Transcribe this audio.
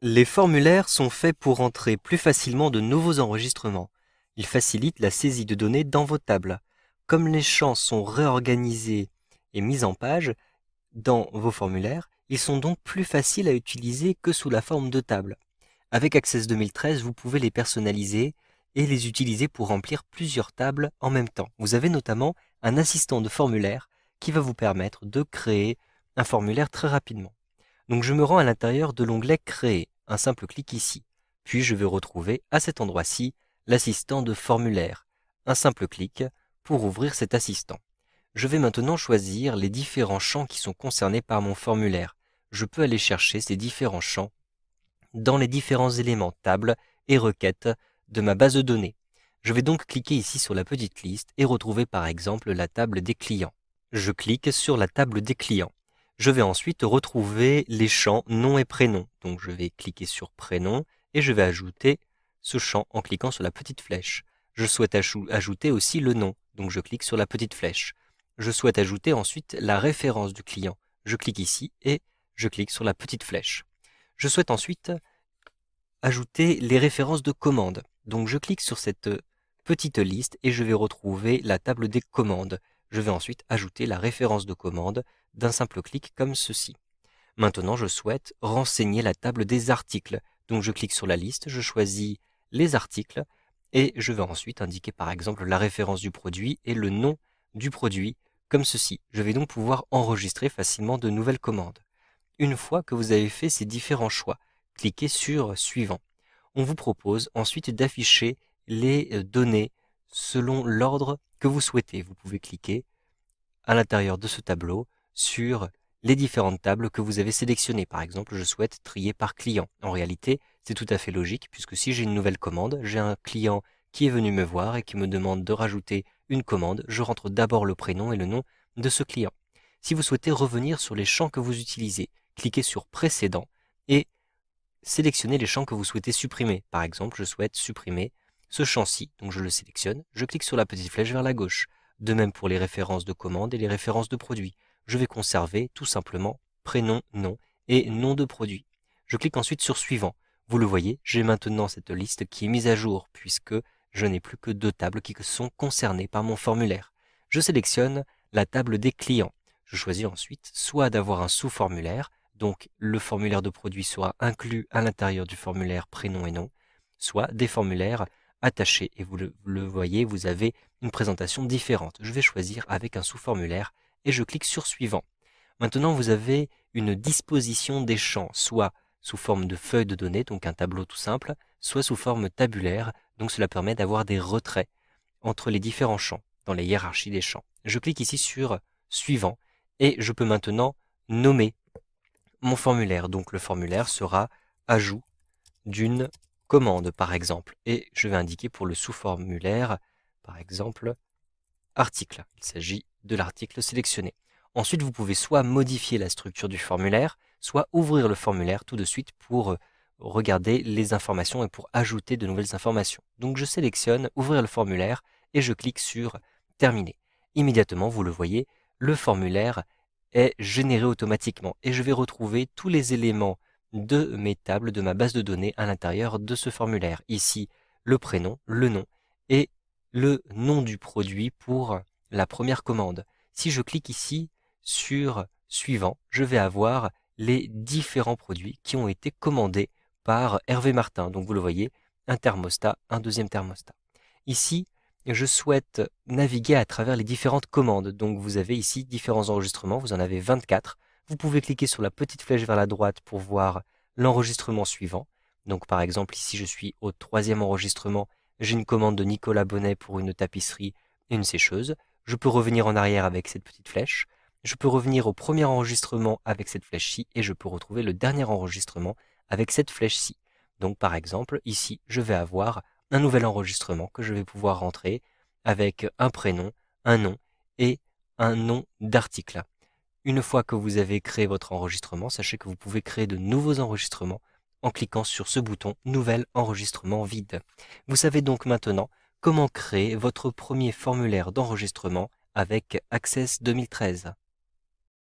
Les formulaires sont faits pour entrer plus facilement de nouveaux enregistrements. Ils facilitent la saisie de données dans vos tables. Comme les champs sont réorganisés et mis en page dans vos formulaires, ils sont donc plus faciles à utiliser que sous la forme de table. Avec Access 2013, vous pouvez les personnaliser et les utiliser pour remplir plusieurs tables en même temps. Vous avez notamment un assistant de formulaire qui va vous permettre de créer un formulaire très rapidement. Donc je me rends à l'intérieur de l'onglet Créer, un simple clic ici. Puis je vais retrouver à cet endroit-ci l'assistant de formulaire, un simple clic pour ouvrir cet assistant. Je vais maintenant choisir les différents champs qui sont concernés par mon formulaire. Je peux aller chercher ces différents champs dans les différents éléments table et requêtes de ma base de données. Je vais donc cliquer ici sur la petite liste et retrouver par exemple la table des clients. Je clique sur la table des clients. Je vais ensuite retrouver les champs nom et prénom. Donc je vais cliquer sur prénom et je vais ajouter ce champ en cliquant sur la petite flèche. Je souhaite ajouter aussi le nom. Donc je clique sur la petite flèche. Je souhaite ajouter ensuite la référence du client. Je clique ici et je clique sur la petite flèche. Je souhaite ensuite ajouter les références de commandes. Donc je clique sur cette petite liste et je vais retrouver la table des commandes. Je vais ensuite ajouter la référence de commande d'un simple clic comme ceci. Maintenant, je souhaite renseigner la table des articles. Donc je clique sur la liste, je choisis les articles et je vais ensuite indiquer par exemple la référence du produit et le nom du produit comme ceci. Je vais donc pouvoir enregistrer facilement de nouvelles commandes. Une fois que vous avez fait ces différents choix, cliquez sur Suivant. On vous propose ensuite d'afficher les données selon l'ordre que vous souhaitez. Vous pouvez cliquer à l'intérieur de ce tableau sur les différentes tables que vous avez sélectionnées. Par exemple, je souhaite trier par client. En réalité, c'est tout à fait logique puisque si j'ai une nouvelle commande, j'ai un client qui est venu me voir et qui me demande de rajouter une commande, je rentre d'abord le prénom et le nom de ce client. Si vous souhaitez revenir sur les champs que vous utilisez, cliquez sur Précédent et sélectionnez les champs que vous souhaitez supprimer. Par exemple, je souhaite supprimer ce champ-ci, donc je le sélectionne, je clique sur la petite flèche vers la gauche. De même pour les références de commande et les références de produits. Je vais conserver tout simplement prénom, nom et nom de produit. Je clique ensuite sur Suivant. Vous le voyez, j'ai maintenant cette liste qui est mise à jour puisque je n'ai plus que 2 tables qui sont concernées par mon formulaire. Je sélectionne la table des clients. Je choisis ensuite soit d'avoir un sous-formulaire, donc le formulaire de produit sera inclus à l'intérieur du formulaire prénom et nom, soit des formulaires attachés. Et vous le voyez, vous avez une présentation différente. Je vais choisir avec un sous-formulaire et je clique sur Suivant. Maintenant, vous avez une disposition des champs, soit sous forme de feuille de données, donc un tableau tout simple, soit sous forme tabulaire, donc cela permet d'avoir des retraits entre les différents champs, dans les hiérarchies des champs. Je clique ici sur Suivant et je peux maintenant nommer mon formulaire. Donc le formulaire sera ajout d'une commande par exemple. Et je vais indiquer pour le sous-formulaire, par exemple, article. Il s'agit de l'article sélectionné. Ensuite, vous pouvez soit modifier la structure du formulaire, soit ouvrir le formulaire tout de suite pour regarder les informations et pour ajouter de nouvelles informations. Donc je sélectionne ouvrir le formulaire et je clique sur terminer. Immédiatement, vous le voyez, le formulaire est généré automatiquement et je vais retrouver tous les éléments de mes tables, de ma base de données à l'intérieur de ce formulaire. Ici, le prénom, le nom et le nom du produit pour la première commande. Si je clique ici sur Suivant, je vais avoir les différents produits qui ont été commandés par Hervé Martin. Donc vous le voyez, un thermostat, un deuxième thermostat. Ici, je souhaite naviguer à travers les différentes commandes. Donc vous avez ici différents enregistrements, vous en avez 24. Vous pouvez cliquer sur la petite flèche vers la droite pour voir l'enregistrement suivant. Donc par exemple ici je suis au 3e enregistrement, j'ai une commande de Nicolas Bonnet pour une tapisserie et une sécheuse. Je peux revenir en arrière avec cette petite flèche. Je peux revenir au premier enregistrement avec cette flèche-ci et je peux retrouver le dernier enregistrement avec cette flèche-ci. Donc par exemple, ici, je vais avoir un nouvel enregistrement que je vais pouvoir rentrer avec un prénom, un nom et un nom d'article. Une fois que vous avez créé votre enregistrement, sachez que vous pouvez créer de nouveaux enregistrements en cliquant sur ce bouton Nouvel enregistrement vide. Vous savez donc maintenant comment créer votre premier formulaire d'enregistrement avec Access 2013.